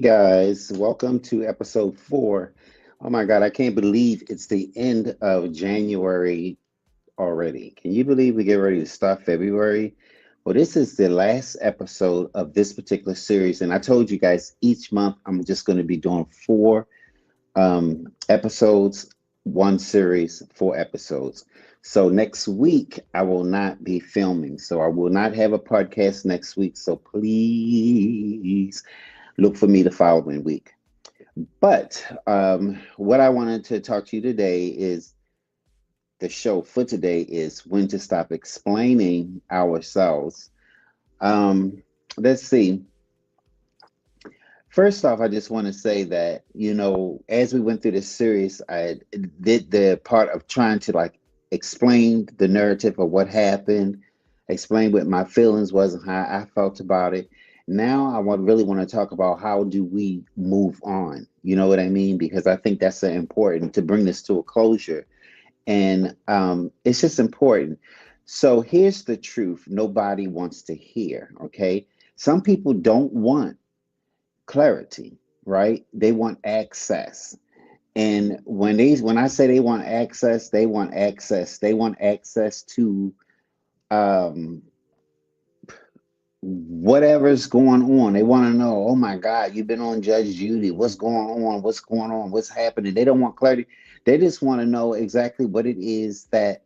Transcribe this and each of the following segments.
guys, welcome to episode 4. Oh my God, I can't believe it's the end of January already. Can you believe we get ready to start February? Well, this is the last episode of this particular series, and I told you guys each month I'm just going to be doing 4 episodes, one series, 4 episodes. So next week I will not be filming, so I will not have a podcast next week. So please look for me the following week. But what I wanted to talk to you today is the show for today is when to stop explaining ourselves. Um, let's see. First off, I just want to say that, as we went through this series, I did the part of trying to like explain the narrative of what happened, explain what my feelings was and how I felt about it. Now I really want to talk about how do we move on. You know what I mean? Because I think that's important to bring this to a closure. And it's just important. So here's the truth nobody wants to hear, okay? Some people don't want clarity, right? They want access. And when I say they want access, they want access. They want access to um whatever's going on. They want to know, oh my God, you've been on Judge Judy. What's going on? What's going on? What's happening? They don't want clarity. They just want to know exactly what it is that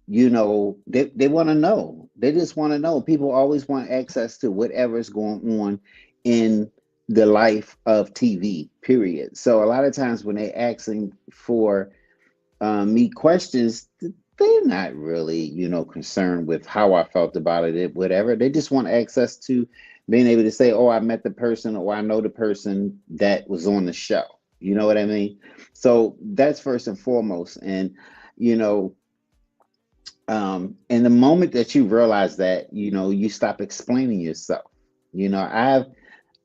they want to know. They just want to know. People always want access to whatever's going on in the life of TV, period. So a lot of times when they asking for me questions, they're not really, concerned with how I felt about it, whatever. They just want access to being able to say, oh, I met the person or I know the person that was on the show. You know what I mean? So that's first and foremost. And, you know, and the moment that you realize that, you stop explaining yourself. I've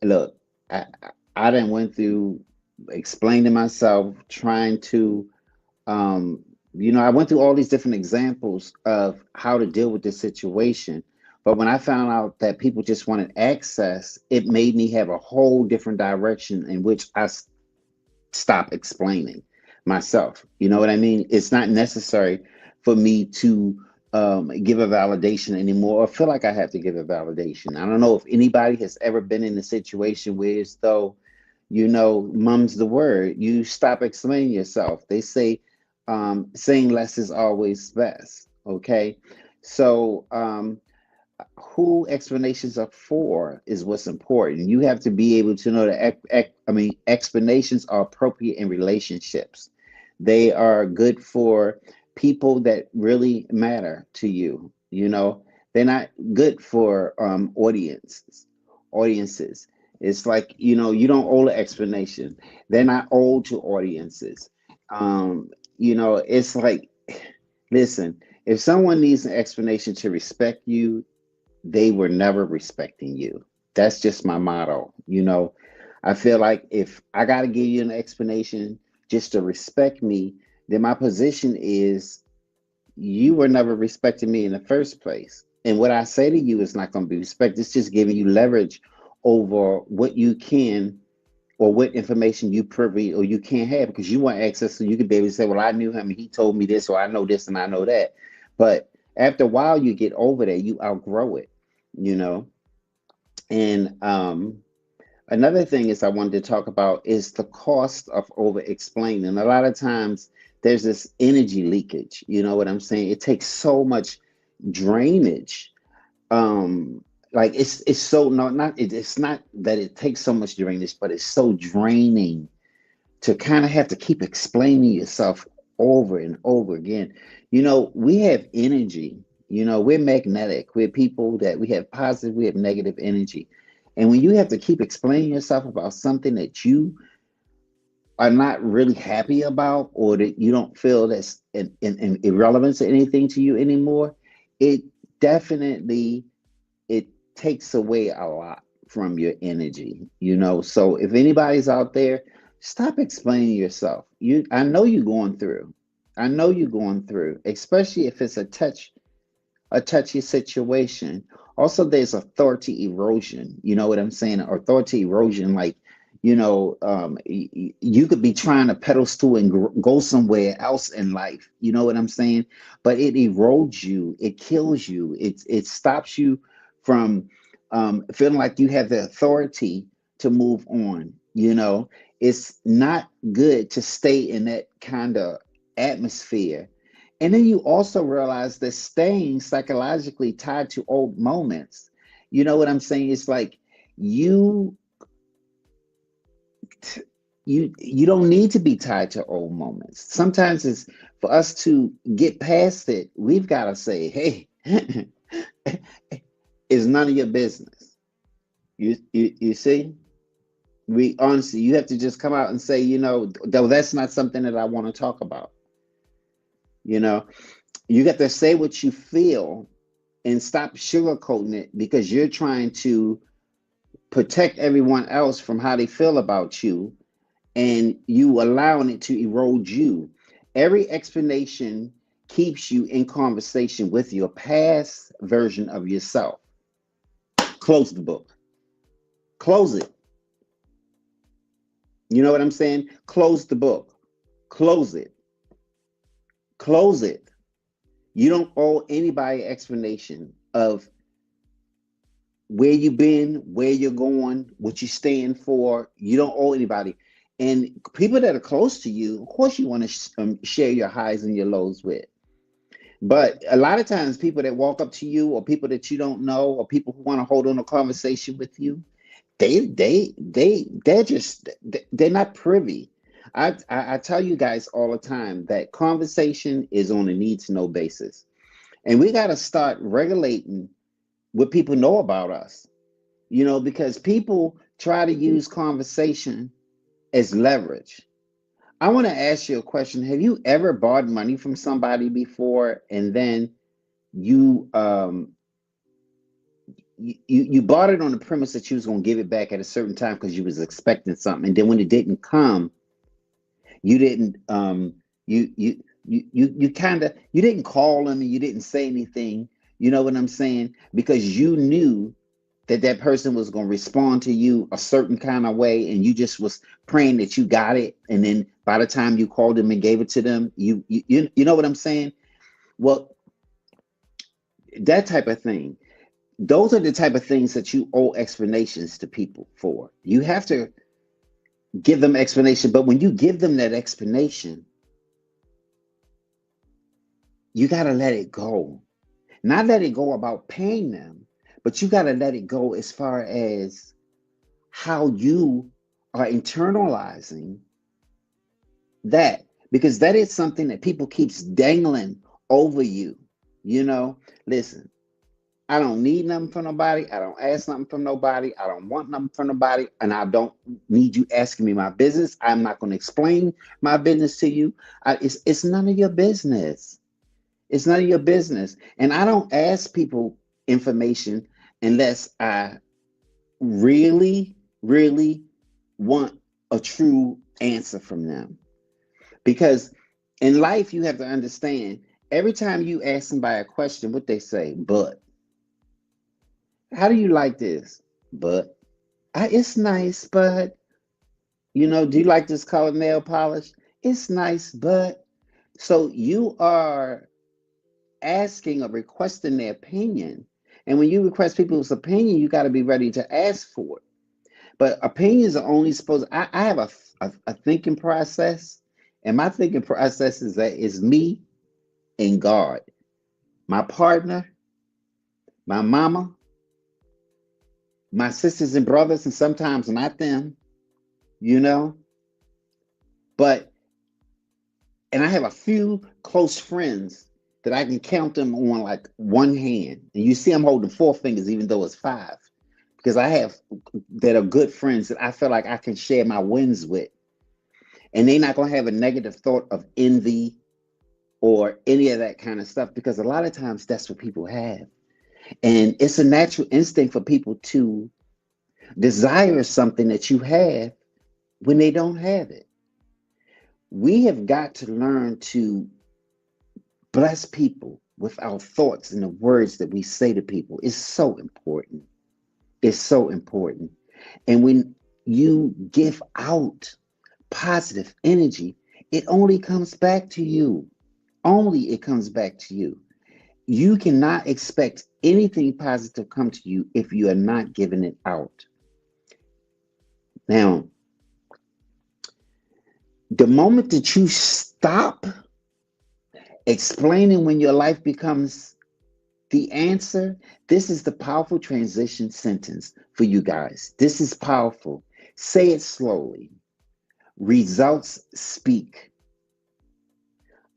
look, I I done went through explaining myself, trying to I went through all these different examples of how to deal with this situation. But when I found out that people just wanted access, it made me have a whole different direction in which stop explaining myself. You know what I mean? It's not necessary for me to give a validation anymore or feel like I have to give a validation. I don't know if anybody has ever been in a situation where it's though, mum's the word. You stop explaining yourself. They say saying less is always best. Okay. So, who explanations are for is what's important. You have to be able to know that explanations are appropriate in relationships. They are good for people that really matter to you. They're not good for audiences. It's like, you don't owe an explanation. They're not owed to audiences. It's like, listen, if someone needs an explanation to respect you, they were never respecting you. That's just my motto. I feel like if I got to give you an explanation just to respect me, then my position is you were never respecting me in the first place. And what I say to you is not going to be respect. It's just giving you leverage over what you can or what information you privy or you can't have because you want access so you can be able to say, well, I knew him and he told me this, or I know this and I know that. But after a while, you get over that, you outgrow it, you know. And another thing is I wanted to talk about is the cost of over explaining. A lot of times there's this energy leakage. You know what I'm saying? It takes so much drainage. Like it's so not it's not that it takes so much drainage, but it's so draining to kind of have to keep explaining yourself over and over again. We have energy. We're magnetic. We're people that we have positive, we have negative energy. And when you have to keep explaining yourself about something that you are not really happy about or that you don't feel that's irrelevant to anything to you anymore, it definitely it takes away a lot from your energy. So if anybody's out there, stop explaining yourself. I know you're going through. I know you're going through, especially if it's a touchy situation. Also, there's authority erosion. You know what I'm saying? Authority erosion, like You could be trying to pedal to and go somewhere else in life. You know what I'm saying? But it erodes you, it kills you, it stops you from feeling like you have the authority to move on. It's not good to stay in that kind of atmosphere. And then you also realize that staying psychologically tied to old moments. You know what I'm saying? It's like you you don't need to be tied to old moments. Sometimes it's for us to get past it, we've got to say, hey, it's none of your business. You see? We honestly, you have to just come out and say, though that's not something that I want to talk about. You know, you got to say what you feel and stop sugarcoating it because you're trying to protect everyone else from how they feel about you, and you allowing it to erode you. Every explanation keeps you in conversation with your past version of yourself. Close the book. Close it. You know what I'm saying? Close the book. Close it. Close it. You don't owe anybody explanation of where you've been, where you're going, what you stand for. You don't owe anybody. And people that are close to you, of course, you want to share your highs and your lows with. But a lot of times, people that walk up to you, or people that you don't know, or people who want to hold on a conversation with you, they're not privy. I tell you guys all the time that conversation is on a need to know basis, and we got to start regulating what people know about us. Because people try to use conversation as leverage. I want to ask you a question. Have you ever borrowed money from somebody before, and then you you bought it on the premise that you was going to give it back at a certain time because you was expecting something, and then when it didn't come, you didn't you kind of you didn't call them and you didn't say anything. You know what I'm saying? Because you knew that that person was going to respond to you a certain kind of way, and you just was praying that you got it, and then by the time you called them and gave it to them, you know what I'm saying? Well, that type of thing, those are the type of things that you owe explanations to people for. You have to give them explanation, but when you give them that explanation, you got to let it go. Not let it go about paying them, but you got to let it go as far as how you are internalizing that, because that is something that people keeps dangling over you. Listen, I don't need nothing from nobody. I don't ask nothing from nobody. I don't want nothing from nobody. And I don't need you asking me my business. I'm not going to explain my business to you. It's none of your business. It's none of your business. And I don't ask people information unless I really, really want a true answer from them. Because in life, you have to understand every time you ask somebody a question, what they say, but how do you like this? But it's nice, but do you like this color nail polish? It's nice, but so you are asking or requesting their opinion. And when you request people's opinion, you got to be ready to ask for it. But opinions are only supposed. I have a thinking process, and my thinking process is that it's me and God, my partner, my mama, my sisters and brothers, and sometimes not them, you know. But and I have a few close friends that I can count them on like one hand. And you see, I'm holding four fingers, even though it's five, because I have that are good friends that I feel like I can share my wins with, and they're not gonna have a negative thought of envy or any of that kind of stuff, because a lot of times that's what people have. And it's a natural instinct for people to desire something that you have when they don't have it. We have got to learn to bless people with our thoughts and the words that we say to people. It's so important. It's so important. And when you give out positive energy, it only comes back to you. Only it comes back to you. You cannot expect anything positive come to you if you are not giving it out. Now, the moment that you stop explaining when your life becomes the answer, this is the powerful transition sentence for you guys. This is powerful. Say it slowly. Results speak.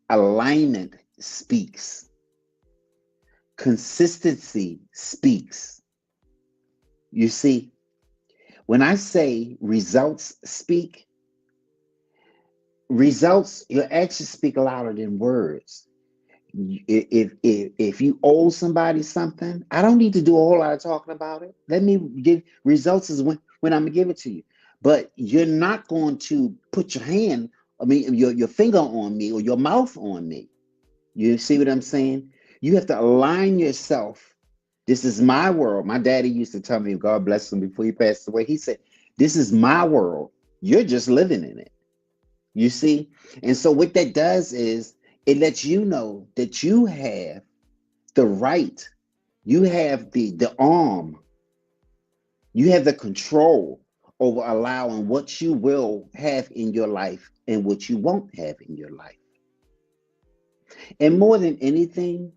Alignment speaks. Consistency speaks. You see, when I say results speak, results, your actions speak louder than words. If you owe somebody something, I don't need to do a whole lot of talking about it. Let me give results is when I'm gonna give it to you. But you're not going to put your hand, I mean your finger on me or your mouth on me. You see what I'm saying? You have to align yourself. This is my world. My daddy used to tell me, God bless him before he passed away. He said, this is my world. You're just living in it. You see? And so what that does is it lets you know that you have the right, you have the arm, you have the control over allowing what you will have in your life and what you won't have in your life. And more than anything,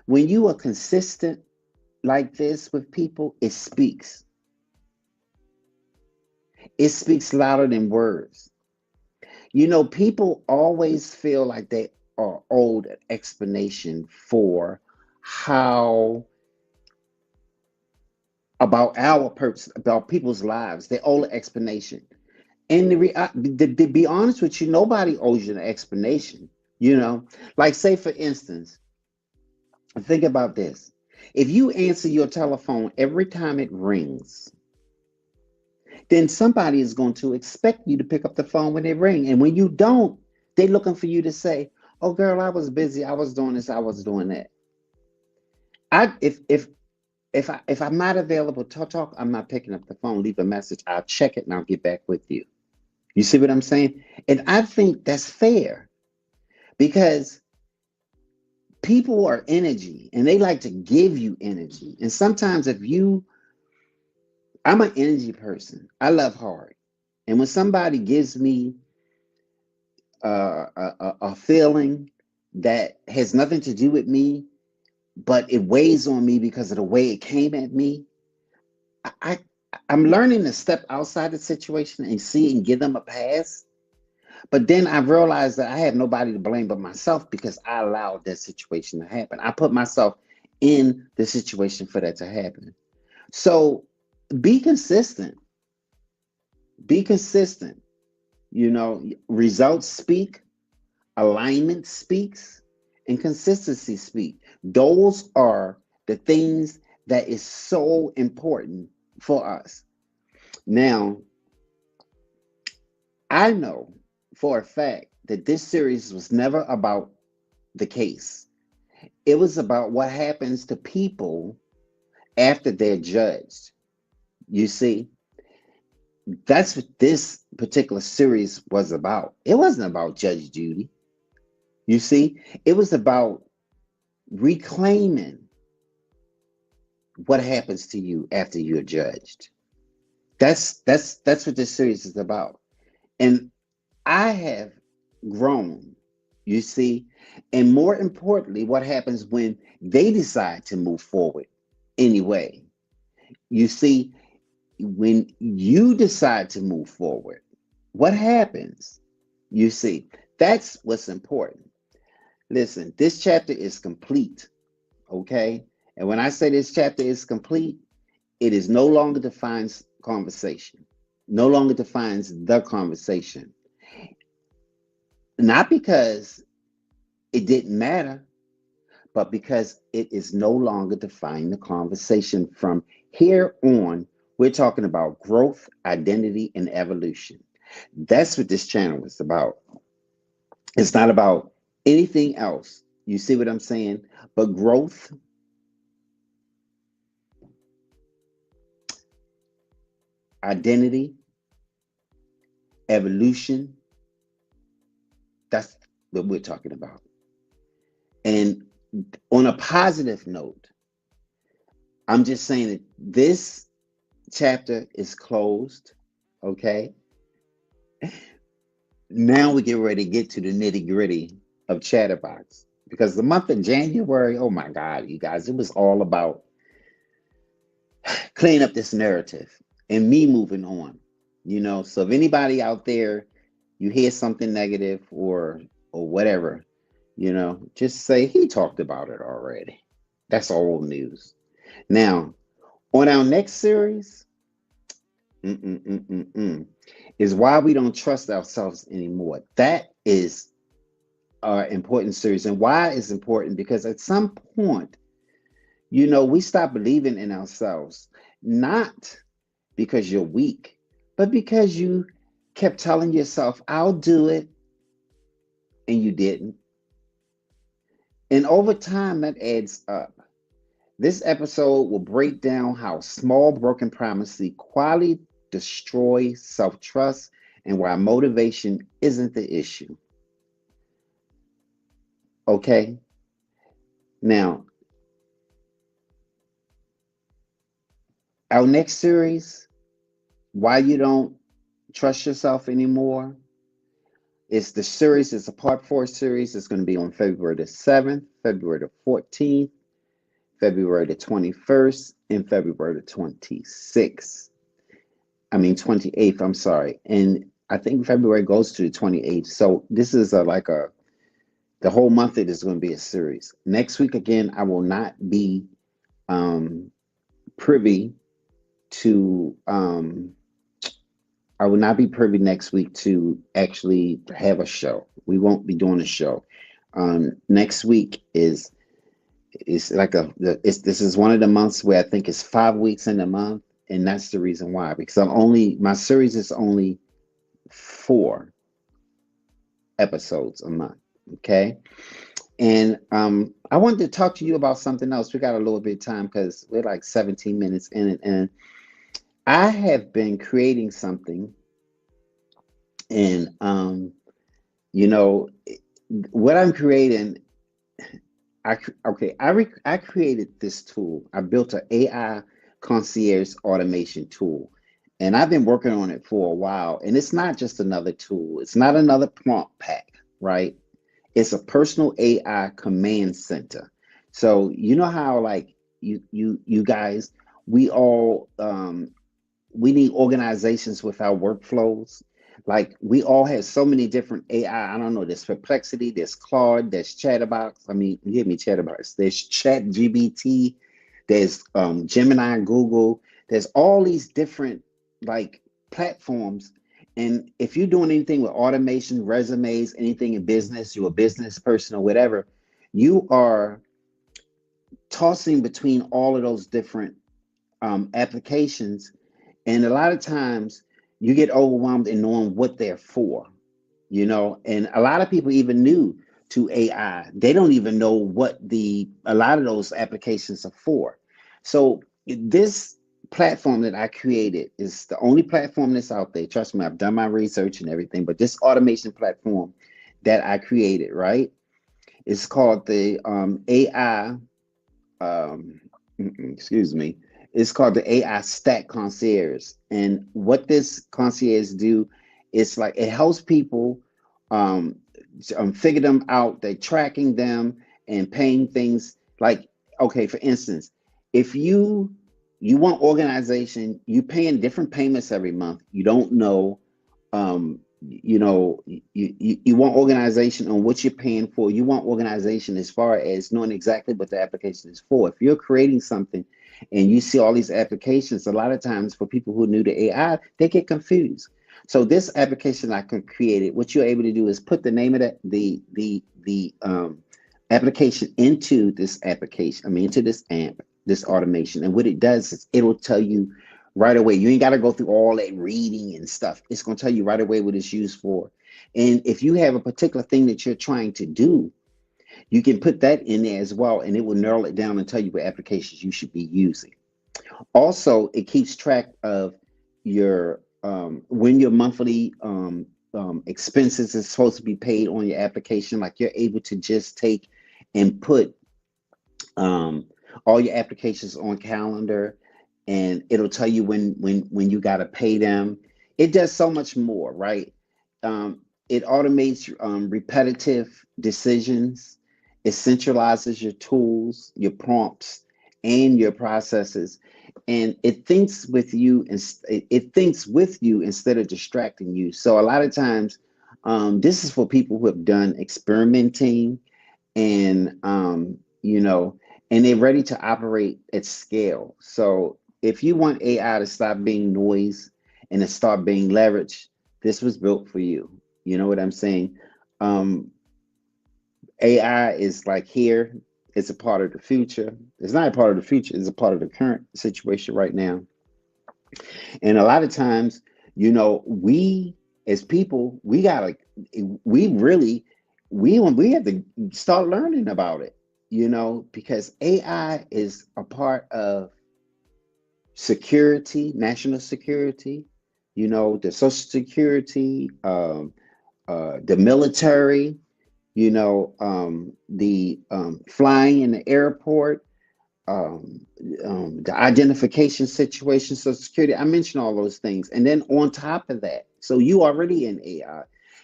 when you are consistent like this with people, it speaks. It speaks louder than words. You know, people always feel like they are owed an explanation for how about our purpose, about people's lives. They owe an explanation. And to be honest with you, nobody owes you an explanation. You know, like say for instance, think about this. If you answer your telephone every time it rings, then somebody is going to expect you to pick up the phone when they ring. And when you don't, they're looking for you to say, "Oh, girl, I was busy. I was doing this. I was doing that." I if I'm not available to talk, I'm not picking up the phone. Leave a message. I'll check it and I'll get back with you. You see what I'm saying? And I think that's fair because people are energy and they like to give you energy. And sometimes if you, I'm an energy person. I love hard. And when somebody gives me a feeling that has nothing to do with me, but it weighs on me because of the way it came at me, I, I I'm learning to step outside the situation and see and give them a pass. But then I realized that I have nobody to blame but myself because I allowed that situation to happen. I put myself in the situation for that to happen. So be consistent. Be consistent. You know, results speak, alignment speaks, and consistency speak. Those are the things that is so important for us. Now, I know for a fact that this series was never about the case. It was about what happens to people after they're judged. You see, that's what this particular series was about. It wasn't about Judge Judy. You see, it was about reclaiming what happens to you after you're judged. That's what this series is about. And I have grown, you see, and more importantly, what happens when they decide to move forward anyway. You see, when you decide to move forward, what happens? You see, that's what's important. Listen, this chapter is complete, okay? And when I say this chapter is complete, it is no longer defines conversation, no longer defines the conversation. Not because it didn't matter, but because it is no longer defining the conversation. From here on, we're talking about growth, identity, and evolution. That's what this channel is about. It's not about anything else. You see what I'm saying? But growth, identity, evolution. That's what we're talking about. And on a positive note, I'm just saying that this chapter is closed. Okay. Now we get ready to get to the nitty gritty of Chatterbox. Because the month of January, oh my God, you guys, it was all about cleaning up this narrative and me moving on. So if anybody out there, you hear something negative or whatever, just say he talked about it already. That's old news. Now, on our next series, is why we don't trust ourselves anymore. That is an important series. And why is important? Because at some point, we stop believing in ourselves, not because you're weak, but because you kept telling yourself, I'll do it, and you didn't. And over time, that adds up. This episode will break down how small broken promises quietly destroy self trust and why motivation isn't the issue. Okay? Now, our next series, Why You Don't Trust Yourself Anymore, is the series. It's a part 4 series. It's going to be on February the 7th, February the 14th, February the 21st, and February the 26th. 28th, I'm sorry. And I think February goes to the 28th. So this is the whole month it is going to be a series. Next week, again, I will not be privy to, I will not be privy next week to actually have a show. We won't be doing a show. Next week is like this is one of the months where I think it's 5 weeks in a month, and that's the reason why. Because my series is only 4 episodes a month. Okay, and I wanted to talk to you about something else. We got a little bit of time because we're like 17 minutes in it, and I have been creating something, and you know what I'm creating. I created this tool. I built an AI concierge automation tool, and I've been working on it for a while. And it's not just another tool. It's not another prompt pack, right? It's a personal AI command center. So you know how like you guys, we all we need organizations with our workflows. Like we all have so many different AI. I don't know. There's Perplexity. There's Claude. There's Chatterbox. I mean, you hear me, Chatterbox. There's Chat GBT. There's Gemini, Google. There's all these different like platforms. And if you're doing anything with automation, resumes, anything in business, you're a business person or whatever, you are tossing between all of those different applications, and a lot of times you get overwhelmed in knowing what they're for, and a lot of people even new to AI, they don't even know what a lot of those applications are for. So this platform that I created is the only platform that's out there. Trust me, I've done my research and everything, but this automation platform that I created, right? It's called the AI um, excuse me, it's called the AI Stack Concierge. And what this concierge do is like it helps people um, figure them out. They're tracking them and paying things like, okay, for instance, if you want organization, you paying different payments every month. You don't know you want organization on what you're paying for. You want organization as far as knowing exactly what the application is for. If you're creating something and you see all these applications, a lot of times for people who are new to AI, they get confused. So this application I can create it, what you're able to do is put the name of the application into this application, into this amp, this automation. And what it does is it'll tell you right away. You ain't got to go through all that reading and stuff. It's going to tell you right away what it's used for. And if you have a particular thing that you're trying to do, you can put that in there as well, and it will narrow it down and tell you what applications you should be using. Also, it keeps track of, your when your monthly expenses is supposed to be paid on your application. Like you're able to just take and put um, all your applications on calendar, and it'll tell you when you got to pay them. It does so much more, right? It automates repetitive decisions. It centralizes your tools, your prompts, and your processes, and it thinks with you, and it thinks with you instead of distracting you. So a lot of times, this is for people who have done experimenting, and and they're ready to operate at scale. So if you want AI to stop being noise and to start being leverage, this was built for you. You know what I'm saying? um, AI is like here. It's a part of the future. It's not a part of the future. It's a part of the current situation right now. And a lot of times, we as people, we really, we have to start learning about it, because AI is a part of security, national security, the social security, the military, the flying in the airport, the identification situation, Social Security. I mentioned all those things. And then on top of that, so you already in AI.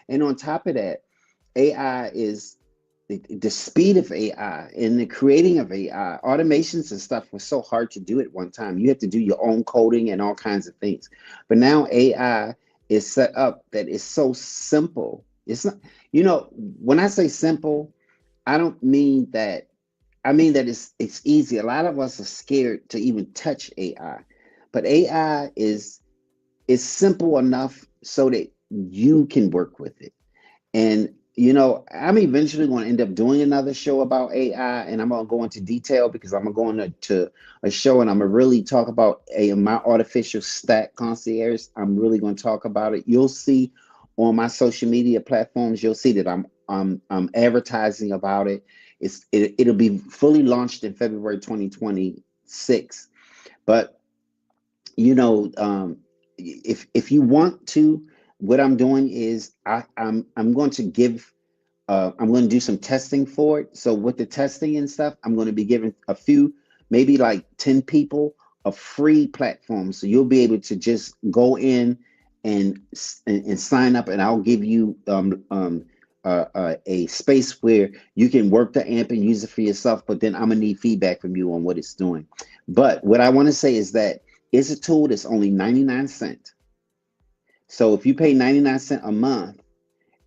And on top of that, AI is the speed of AI and the creating of AI. Automations and stuff was so hard to do at one time. You have to do your own coding and all kinds of things. But now AI is set up that it's so simple. It's not, when I say simple, I don't mean that. I mean that it's easy. A lot of us are scared to even touch AI, but AI is simple enough so that you can work with it. And I'm eventually going to end up doing another show about AI, and I'm going to go into detail because I'm going to a show, and I'm going to really talk about my artificial stack concierge. I'm really going to talk about it. You'll see on my social media platforms. You'll see that I'm advertising about it. It'll be fully launched in February 2026. But if you want to, what I'm doing is I'm going to give I'm going to do some testing for it. So with the testing and stuff, I'm going to be giving a few, maybe like 10 people, a free platform. So you'll be able to just go in and sign up, and I'll give you a space where you can work the amp and use it for yourself. But then I'm gonna need feedback from you on what it's doing. But what I want to say is that it's a tool that's only 99 cents. So if you pay 99 cents a month,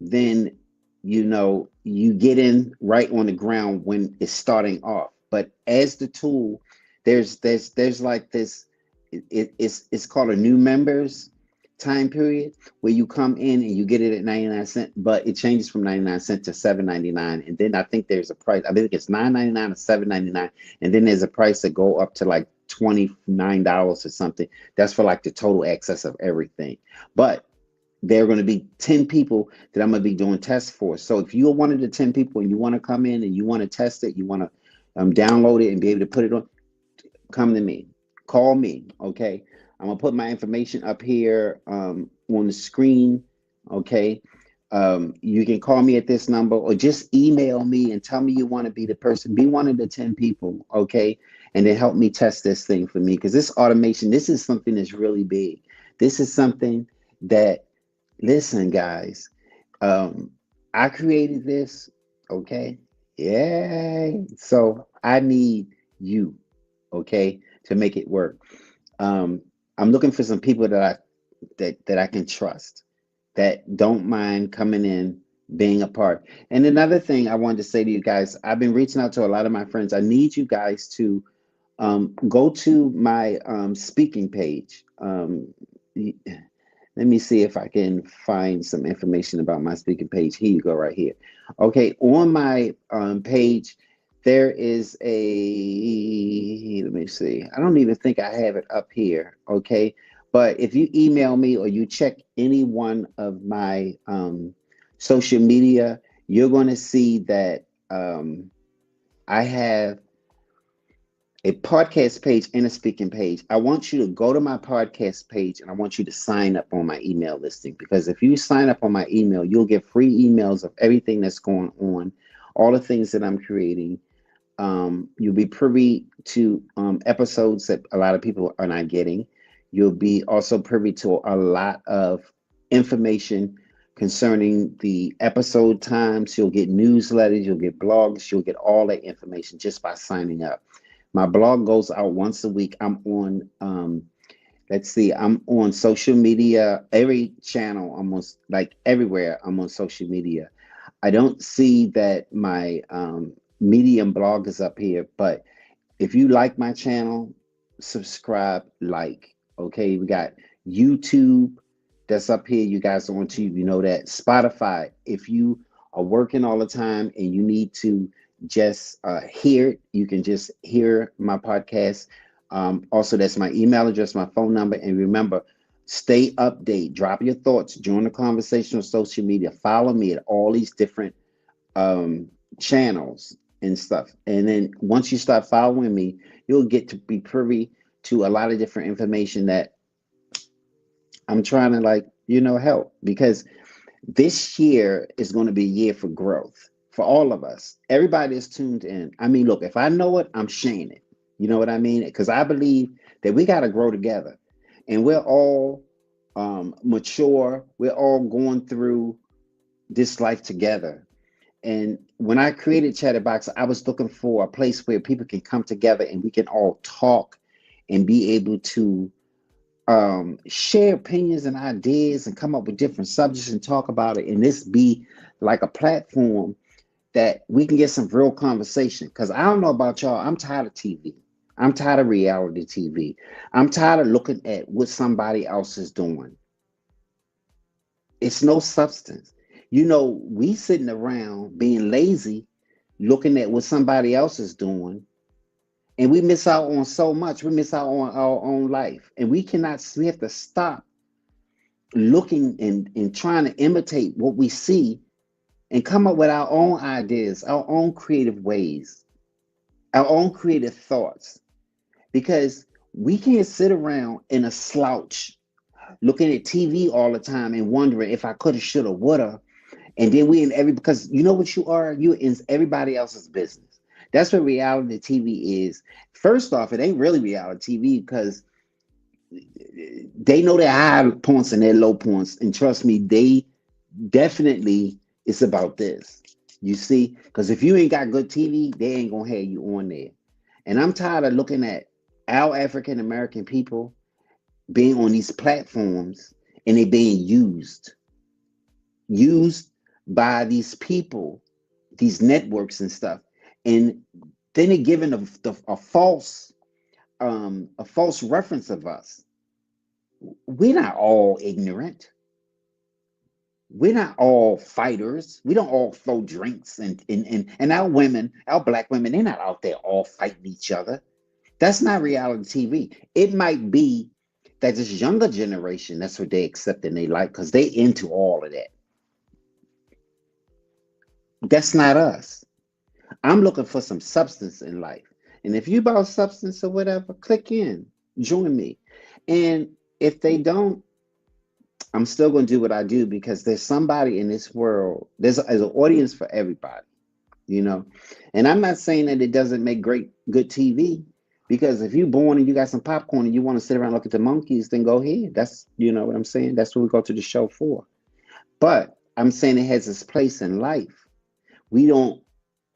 then you get in right on the ground when it's starting off. But as the tool, there's like this, it's called a new members time period, where you come in and you get it at 99 cents, but it changes from 99 cents to 7.99. And then I think there's a price, I think it's 9.99 or 7.99, and then there's a price that go up to like $29 or something. That's for like the total access of everything. But there are going to be 10 people that I'm going to be doing tests for. So if you're one of the 10 people and you want to come in and you want to test it, you want to download it and be able to put it on, come to me, call me. Okay. I'm going to put my information up here on the screen. Okay. You can call me at this number, or just email me and tell me you want to be the person, be one of the 10 people. Okay. And then help me test this thing for me. Because this automation, this is something that's really big. This is something that, listen, guys, I created this, okay? Yay. So I need you, okay, to make it work. Um, I'm looking for some people that I can trust, that don't mind coming in, being a part. And another thing I wanted to say to you guys, I've been reaching out to a lot of my friends. I need you guys to go to my speaking page. Let me see if I can find some information about my speaking page. Here you go, right here. Okay, on my page, there is let me see. I don't even think I have it up here. Okay, but if you email me or you check any one of my social media, you're going to see that I have a podcast page and a speaking page. I want you to go to my podcast page and I want you to sign up on my email listing, because if you sign up on my email, you'll get free emails of everything that's going on, all the things that I'm creating. You'll be privy to episodes that a lot of people are not getting. You'll be also privy to a lot of information concerning the episode times. You'll get newsletters, you'll get blogs, you'll get all that information just by signing up. My blog goes out once a week. I'm on, let's see, I'm on social media, every channel, almost like everywhere. I'm on social media. I don't see that my Medium blog is up here, but if you like my channel, subscribe, like. Okay, we got YouTube that's up here. You guys are on YouTube, you know that. Spotify, if you are working all the time and you need to just hear it, you can just hear my podcast. Also, that's my email address, my phone number. And remember, stay update. Drop your thoughts. Join the conversation on social media. Follow me at all these different um, channels and stuff. And then once you start following me, you'll get to be privy to a lot of different information that I'm trying to, like, help, because this year is going to be a year for growth for all of us. Everybody is tuned in. I mean, look, if I know it, I'm sharing it. You know what I mean? Because I believe that we got to grow together, and we're all mature. We're all going through this life together. And when I created Chatterbox, I was looking for a place where people can come together and we can all talk and be able to share opinions and ideas and come up with different subjects and talk about it. And this be like a platform that we can get some real conversation. Because I don't know about y'all, I'm tired of TV. I'm tired of reality TV. I'm tired of looking at what somebody else is doing. It's no substance. We sitting around being lazy, looking at what somebody else is doing, and we miss out on so much. We miss out on our own life, and we have to stop looking and trying to imitate what we see and come up with our own ideas, our own creative ways, our own creative thoughts, because we can't sit around in a slouch looking at TV all the time and wondering if I could have, should have, would have. And then because you know what you are? You in everybody else's business. That's what reality TV is. First off, it ain't really reality TV, because they know their high points and their low points. And trust me, they definitely, it's about this. You see? Because if you ain't got good TV, they ain't going to have you on there. And I'm tired of looking at our African American people being on these platforms and they being used by these people, these networks and stuff, and then they're giving a false reference of us. We're not all ignorant. We're not all fighters. We don't all throw drinks, and our women, our black women, they're not out there all fighting each other. That's not reality TV. It might be that this younger generation, that's what they accept and they like, because they into all of that. That's not us. I'm looking for some substance in life. And if you about substance or whatever, click in, join me. And if they don't, I'm still going to do what I do, because there's somebody in this world, there's an audience for everybody, you know. And I'm not saying that it doesn't make good TV, because if you're born and you got some popcorn and you want to sit around and look at the monkeys, then go ahead. That's, you know what I'm saying? That's what we go to the show for. But I'm saying it has its place in life. We don't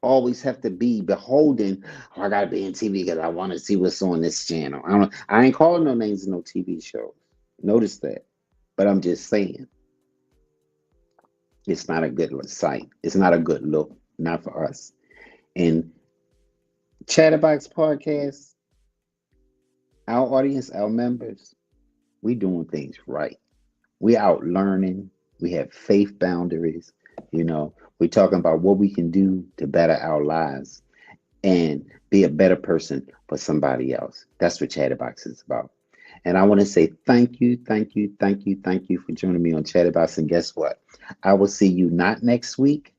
always have to be beholden. Oh, I gotta be in TV because I want to see what's on this channel. I ain't calling no names in no TV shows. Notice that. But I'm just saying, it's not a good sight. It's not a good look, not for us. And Chatterbox Podcast, our audience, our members, we doing things right. We out learning. We have faith boundaries. We're talking about what we can do to better our lives and be a better person for somebody else. That's what Chatterbox is about. And I want to say thank you, thank you, thank you, thank you for joining me on Chatterbox. And guess what? I will see you not next week,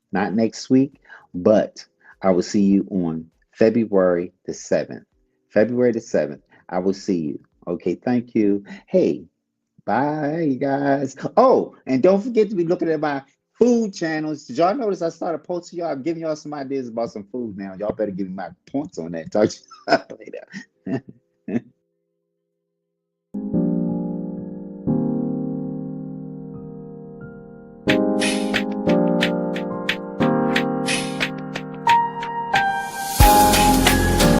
but I will see you on February the 7th. February the 7th. I will see you. Okay, thank you. Hey, bye, you guys. Oh, and don't forget to be looking at my food channels. Did y'all notice I started posting y'all? I'm giving y'all some ideas about some food now. Y'all better give me my points on that. Talk to you later.